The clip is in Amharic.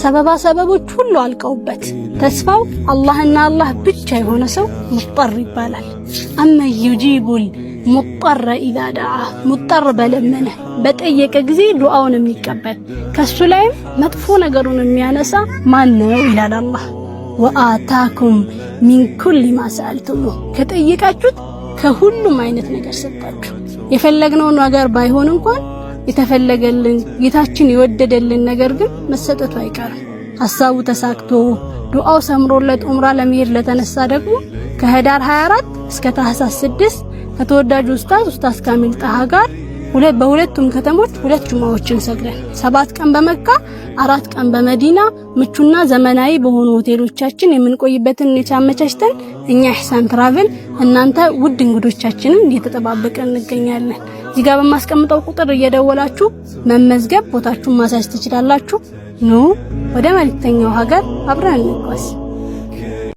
ሰበቦች ሁሉ አልቀውበት ተስፋው አላህና አላህ ብቻ የሆነ ሰው ሙጠር ይባላል። አመ ይጂቡል ሙጠር ኢዛ ደዓ ሙጠር በለመነ በጠየቀ ጊዜ ዱዓውን የሚቀበል ከሱ ላይም መጥፎ ነገሩን የሚያነሳ ማን ነው ይላል አላህ። ወአታኩም ሚን ኩሊ ማ ሰአልቱሙ ከጠየቃችሁት ከሁሉም አይነት ነገር ሰጣችሁ። የፈለግነው ነገር ባይሆን እንኳን የተፈለገልን ጌታችን የወደደልን ነገር ግን መሰጠቱ አይቀርም። ሐሳቡ ተሳክቶ ዱዓው ሰምሮለት ዑምራ ለመሄድ ለተነሳ ደግሞ ከህዳር 24 እስከ ታህሳስ 6 ከተወዳጁ ኡስታዝ ካሚል ጣሃ ጋር በሁለቱም ከተሞች 2 ጁማዎችን ሰግደን 7 ቀን በመካ 4 ቀን በመዲና ምቹና ዘመናዊ በሆኑ ሆቴሎቻችን የምንቆይበትን አመቻችተን እኛ ኢህሳን ትራቨል እናንተ ውድ እንግዶቻችንን እየተጠባበቀን እንገኛለን። እዚህ ጋር በማስቀምጠው ቁጥር እየደወላችሁ መመዝገብ ቦታችሁን ማሳጅ ትችላላችሁ። ኑ ወደ መልእክተኛው ሀገር አብረን እንጓዝ።